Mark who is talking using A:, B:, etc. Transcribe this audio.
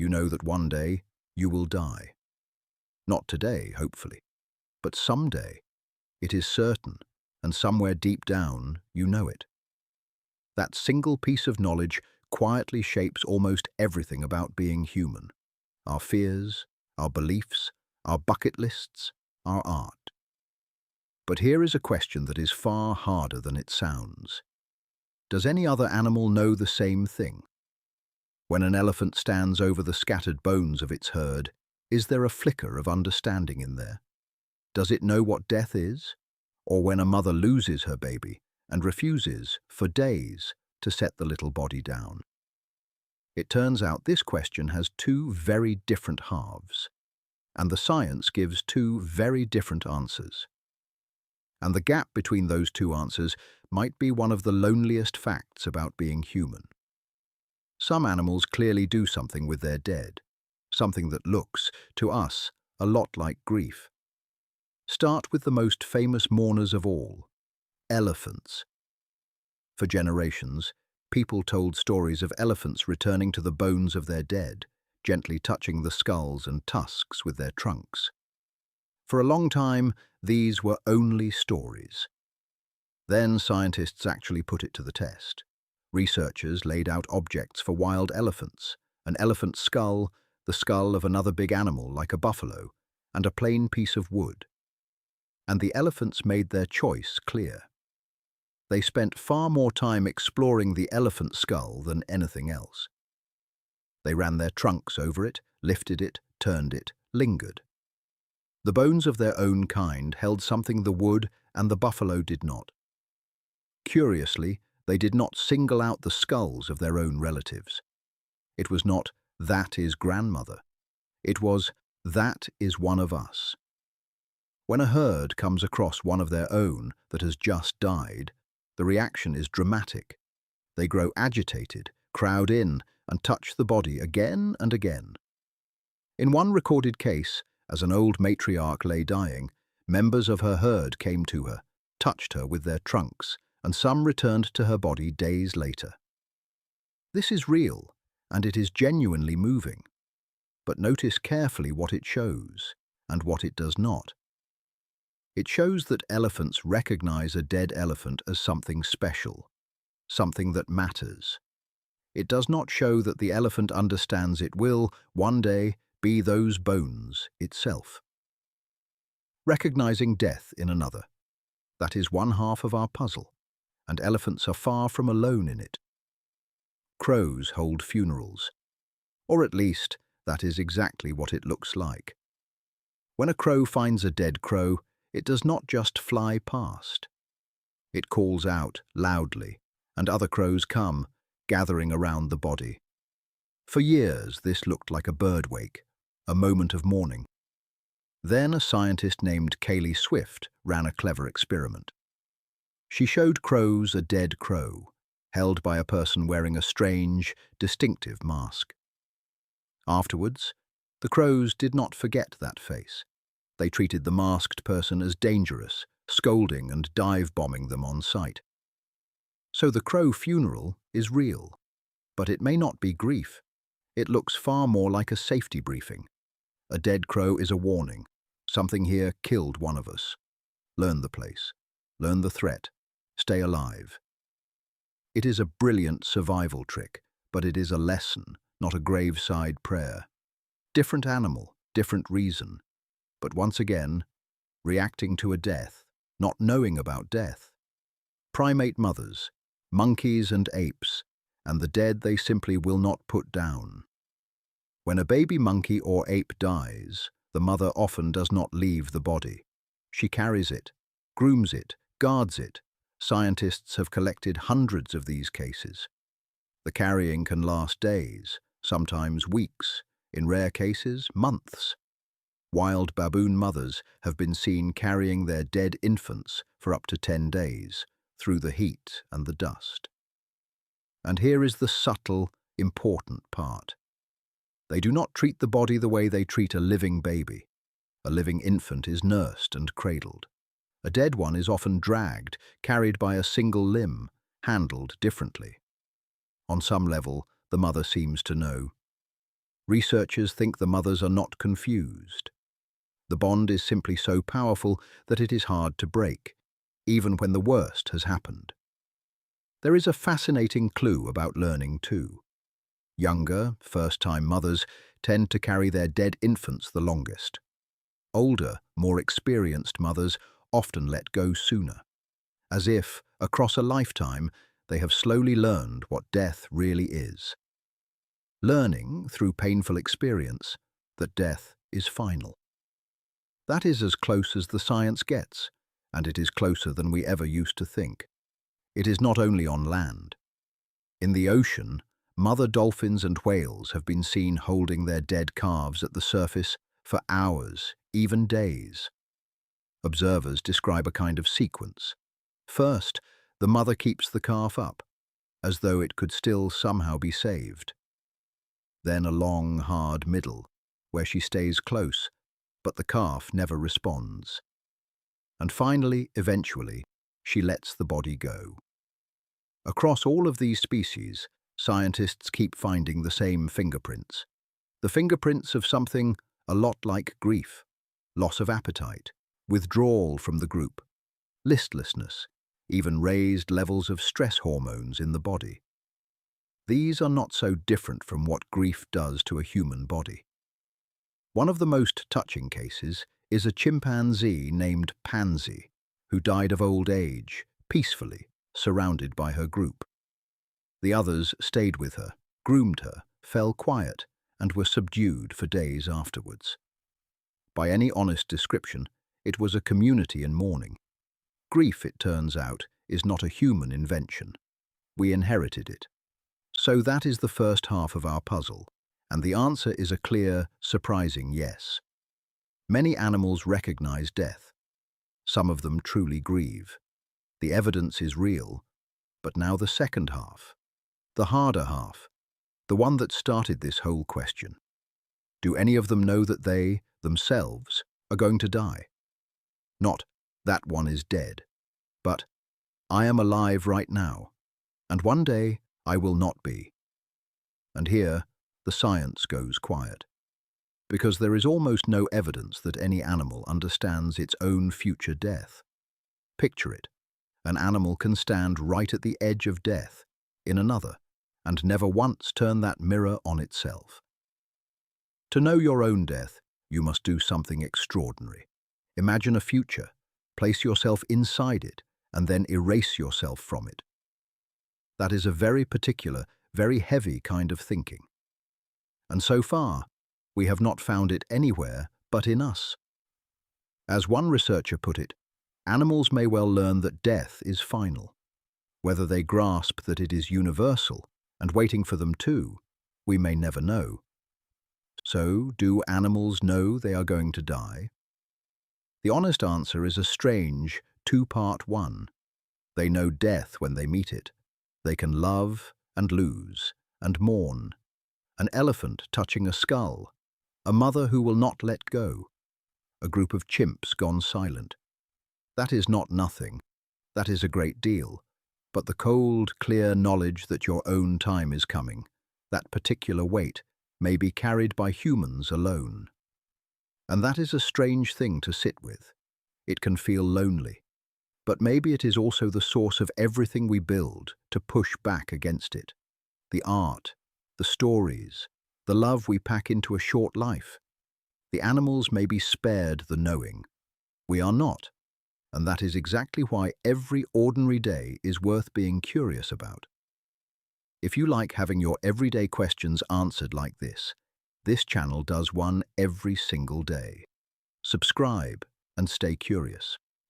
A: You know that one day you will die. Not today, hopefully, but someday. It is certain, and somewhere deep down you know it. That single piece of knowledge quietly shapes almost everything about being human. Our fears, our beliefs, our bucket lists, our art. But here is a question that is far harder than it sounds. Does any other animal know the same thing? When an elephant stands over the scattered bones of its herd, is there a flicker of understanding in there? Does it know what death is? Or when a mother loses her baby and refuses, for days, to set the little body down? It turns out this question has two very different halves, and the science gives two very different answers. And the gap between those two answers might be one of the loneliest facts about being human. Some animals clearly do something with their dead, something that looks, to us, a lot like grief. Start with the most famous mourners of all, elephants. For generations, people told stories of elephants returning to the bones of their dead, gently touching the skulls and tusks with their trunks. For a long time, these were only stories. Then scientists actually put it to the test. Researchers laid out objects for wild elephants, an elephant skull, the skull of another big animal like a buffalo, and a plain piece of wood. And the elephants made their choice clear. They spent far more time exploring the elephant skull than anything else. They ran their trunks over it, lifted it, turned it, lingered. The bones of their own kind held something the wood and the buffalo did not. Curiously, they did not single out the skulls of their own relatives. It was not, "That is grandmother." It was, "That is one of us." When a herd comes across one of their own that has just died, the reaction is dramatic. They grow agitated, crowd in, and touch the body again and again. In one recorded case, as an old matriarch lay dying, members of her herd came to her, touched her with their trunks, and some returned to her body days later. This is real, and it is genuinely moving. But notice carefully what it shows, and what it does not. It shows that elephants recognize a dead elephant as something special, something that matters. It does not show that the elephant understands it will, one day, be those bones itself. Recognizing death in another. That is one half of our puzzle, and elephants are far from alone in it. Crows hold funerals, or at least, that is exactly what it looks like. When a crow finds a dead crow, it does not just fly past. It calls out loudly, and other crows come, gathering around the body. For years, this looked like a bird wake, a moment of mourning. Then a scientist named Kaylee Swift ran a clever experiment. She showed crows a dead crow, held by a person wearing a strange, distinctive mask. Afterwards, the crows did not forget that face. They treated the masked person as dangerous, scolding and dive-bombing them on sight. So the crow funeral is real, but it may not be grief. It looks far more like a safety briefing. A dead crow is a warning. Something here killed one of us. Learn the place. Learn the threat. Stay alive. It is a brilliant survival trick, but it is a lesson, not a graveside prayer. Different animal, different reason. But once again, reacting to a death, not knowing about death. Primate mothers, monkeys and apes, and the dead they simply will not put down. When a baby monkey or ape dies, the mother often does not leave the body. She carries it, grooms it, guards it. Scientists have collected hundreds of these cases. The carrying can last days, sometimes weeks, in rare cases, months. Wild baboon mothers have been seen carrying their dead infants for up to 10 days, through the heat and the dust. And here is the subtle, important part. They do not treat the body the way they treat a living baby. A living infant is nursed and cradled. A dead one is often dragged, carried by a single limb, handled differently. On some level, the mother seems to know. Researchers think the mothers are not confused. The bond is simply so powerful that it is hard to break, even when the worst has happened. There is a fascinating clue about learning too. Younger, first-time mothers tend to carry their dead infants the longest. Older, more experienced mothers often let go sooner, as if, across a lifetime, they have slowly learned what death really is. Learning, through painful experience, that death is final. That is as close as the science gets, and it is closer than we ever used to think. It is not only on land. In the ocean, mother dolphins and whales have been seen holding their dead calves at the surface for hours, even days. Observers describe a kind of sequence. First, the mother keeps the calf up, as though it could still somehow be saved. Then a long, hard middle, where she stays close, but the calf never responds. And finally, eventually, she lets the body go. Across all of these species, scientists keep finding the same fingerprints. The fingerprints of something a lot like grief, loss of appetite, withdrawal from the group, listlessness, even raised levels of stress hormones in the body. These are not so different from what grief does to a human body. One of the most touching cases is a chimpanzee named Pansy, who died of old age, peacefully, surrounded by her group. The others stayed with her, groomed her, fell quiet, and were subdued for days afterwards. By any honest description, it was a community in mourning. Grief, it turns out, is not a human invention. We inherited it. So that is the first half of our puzzle, and the answer is a clear, surprising yes. Many animals recognize death. Some of them truly grieve. The evidence is real, but now the second half, the harder half, the one that started this whole question. Do any of them know that they, themselves, are going to die? Not, that one is dead, but, I am alive right now, and one day I will not be. And here, the science goes quiet, because there is almost no evidence that any animal understands its own future death. Picture it. An animal can stand right at the edge of death in another and never once turn that mirror on itself. To know your own death, you must do something extraordinary. Imagine a future, place yourself inside it, and then erase yourself from it. That is a very particular, very heavy kind of thinking. And so far, we have not found it anywhere but in us. As one researcher put it, animals may well learn that death is final. Whether they grasp that it is universal and waiting for them too, we may never know. So, do animals know they are going to die? The honest answer is a strange two-part one. They know death when they meet it. They can love and lose and mourn. An elephant touching a skull, a mother who will not let go, a group of chimps gone silent. That is not nothing. That is a great deal. But the cold, clear knowledge that your own time is coming, that particular weight, may be carried by humans alone. And that is a strange thing to sit with. It can feel lonely. But maybe it is also the source of everything we build to push back against it. The art, the stories, the love we pack into a short life. The animals may be spared the knowing. We are not. And that is exactly why every ordinary day is worth being curious about. If you like having your everyday questions answered like this channel does one every single day. Subscribe and stay curious.